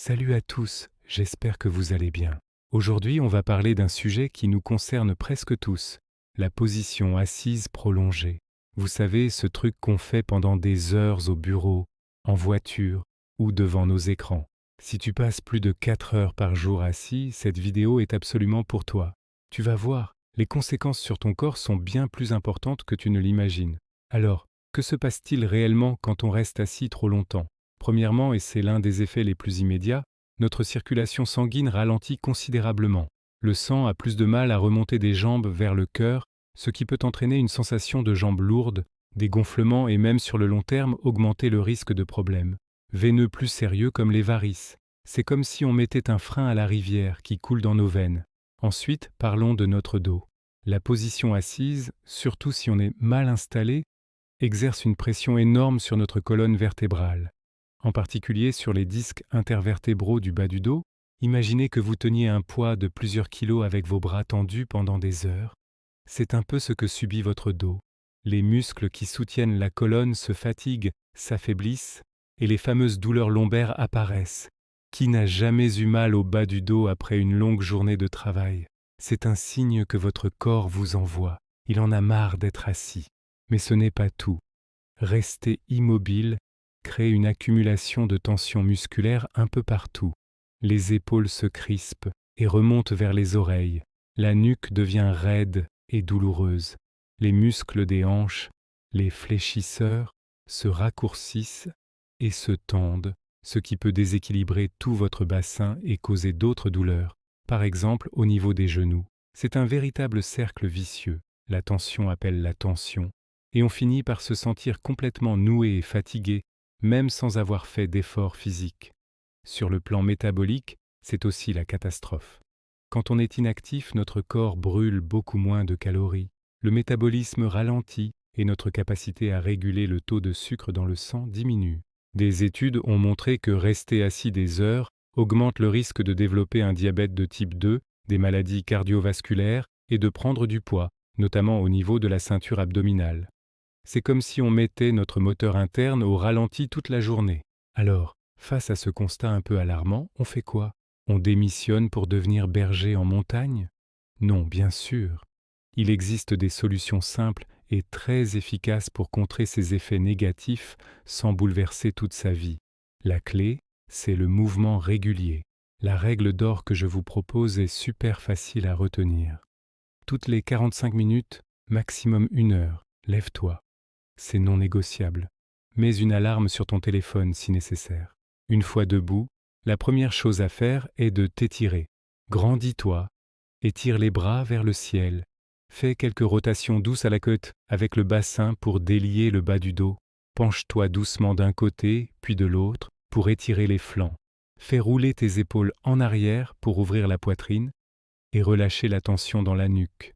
Salut à tous, j'espère que vous allez bien. Aujourd'hui, on va parler d'un sujet qui nous concerne presque tous, la position assise prolongée. Vous savez, ce truc qu'on fait pendant des heures au bureau, en voiture ou devant nos écrans. Si tu passes plus de 4 heures par jour assis, cette vidéo est absolument pour toi. Tu vas voir, les conséquences sur ton corps sont bien plus importantes que tu ne l'imagines. Alors, que se passe-t-il réellement quand on reste assis trop longtemps ? Premièrement, et c'est l'un des effets les plus immédiats, notre circulation sanguine ralentit considérablement. Le sang a plus de mal à remonter des jambes vers le cœur, ce qui peut entraîner une sensation de jambes lourdes, des gonflements et même sur le long terme augmenter le risque de problèmes veineux plus sérieux comme les varices. C'est comme si on mettait un frein à la rivière qui coule dans nos veines. Ensuite, parlons de notre dos. La position assise, surtout si on est mal installé, exerce une pression énorme sur notre colonne vertébrale. En particulier sur les disques intervertébraux du bas du dos. Imaginez que vous teniez un poids de plusieurs kilos avec vos bras tendus pendant des heures. C'est un peu ce que subit votre dos. Les muscles qui soutiennent la colonne se fatiguent, s'affaiblissent, et les fameuses douleurs lombaires apparaissent. Qui n'a jamais eu mal au bas du dos après une longue journée de travail ? C'est un signe que votre corps vous envoie. Il en a marre d'être assis. Mais ce n'est pas tout. Rester immobile crée une accumulation de tension musculaire un peu partout. Les épaules se crispent et remontent vers les oreilles. La nuque devient raide et douloureuse. Les muscles des hanches, les fléchisseurs, se raccourcissent et se tendent, ce qui peut déséquilibrer tout votre bassin et causer d'autres douleurs, par exemple au niveau des genoux. C'est un véritable cercle vicieux. La tension appelle la tension, et on finit par se sentir complètement noué et fatigué, même sans avoir fait d'efforts physiques. Sur le plan métabolique, c'est aussi la catastrophe. Quand on est inactif, notre corps brûle beaucoup moins de calories. Le métabolisme ralentit et notre capacité à réguler le taux de sucre dans le sang diminue. Des études ont montré que rester assis des heures augmente le risque de développer un diabète de type 2, des maladies cardiovasculaires et de prendre du poids, notamment au niveau de la ceinture abdominale. C'est comme si on mettait notre moteur interne au ralenti toute la journée. Alors, face à ce constat un peu alarmant, on fait quoi ? On démissionne pour devenir berger en montagne ? Non, bien sûr. Il existe des solutions simples et très efficaces pour contrer ces effets négatifs sans bouleverser toute sa vie. La clé, c'est le mouvement régulier. La règle d'or que je vous propose est super facile à retenir. Toutes les 45 minutes, maximum 1 heure, lève-toi. C'est non négociable. Mets une alarme sur ton téléphone si nécessaire. Une fois debout, la première chose à faire est de t'étirer. Grandis-toi, étire les bras vers le ciel. Fais quelques rotations douces à la côte avec le bassin pour délier le bas du dos. Penche-toi doucement d'un côté, puis de l'autre, pour étirer les flancs. Fais rouler tes épaules en arrière pour ouvrir la poitrine et relâcher la tension dans la nuque.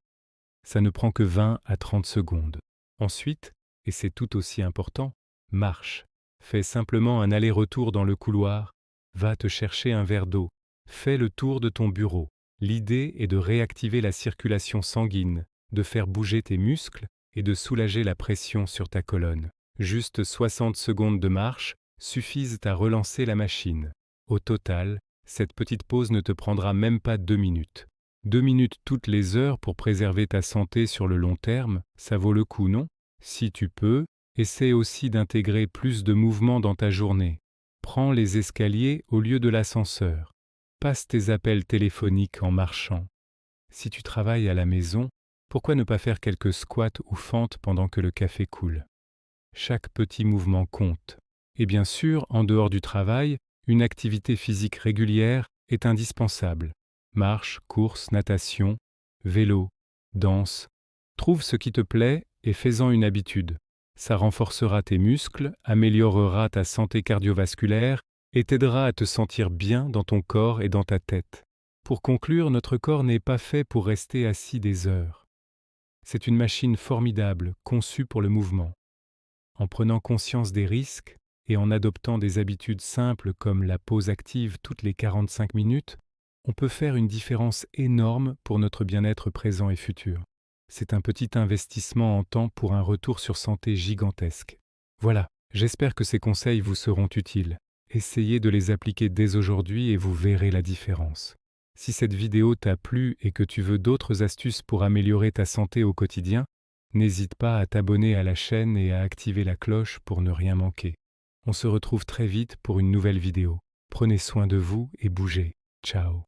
Ça ne prend que 20 à 30 secondes. Ensuite, et c'est tout aussi important, marche. Fais simplement un aller-retour dans le couloir. Va te chercher un verre d'eau. Fais le tour de ton bureau. L'idée est de réactiver la circulation sanguine, de faire bouger tes muscles et de soulager la pression sur ta colonne. Juste 60 secondes de marche suffisent à relancer la machine. Au total, cette petite pause ne te prendra même pas 2 minutes. 2 minutes toutes les heures pour préserver ta santé sur le long terme, ça vaut le coup, non ? Si tu peux, essaie aussi d'intégrer plus de mouvement dans ta journée. Prends les escaliers au lieu de l'ascenseur. Passe tes appels téléphoniques en marchant. Si tu travailles à la maison, pourquoi ne pas faire quelques squats ou fentes pendant que le café coule ? Chaque petit mouvement compte. Et bien sûr, en dehors du travail, une activité physique régulière est indispensable. Marche, course, natation, vélo, danse. Trouve ce qui te plaît et fais-en une habitude. Ça renforcera tes muscles, améliorera ta santé cardiovasculaire et t'aidera à te sentir bien dans ton corps et dans ta tête. Pour conclure, notre corps n'est pas fait pour rester assis des heures. C'est une machine formidable, conçue pour le mouvement. En prenant conscience des risques et en adoptant des habitudes simples comme la pause active toutes les 45 minutes, on peut faire une différence énorme pour notre bien-être présent et futur. C'est un petit investissement en temps pour un retour sur santé gigantesque. Voilà, j'espère que ces conseils vous seront utiles. Essayez de les appliquer dès aujourd'hui et vous verrez la différence. Si cette vidéo t'a plu et que tu veux d'autres astuces pour améliorer ta santé au quotidien, n'hésite pas à t'abonner à la chaîne et à activer la cloche pour ne rien manquer. On se retrouve très vite pour une nouvelle vidéo. Prenez soin de vous et bougez. Ciao.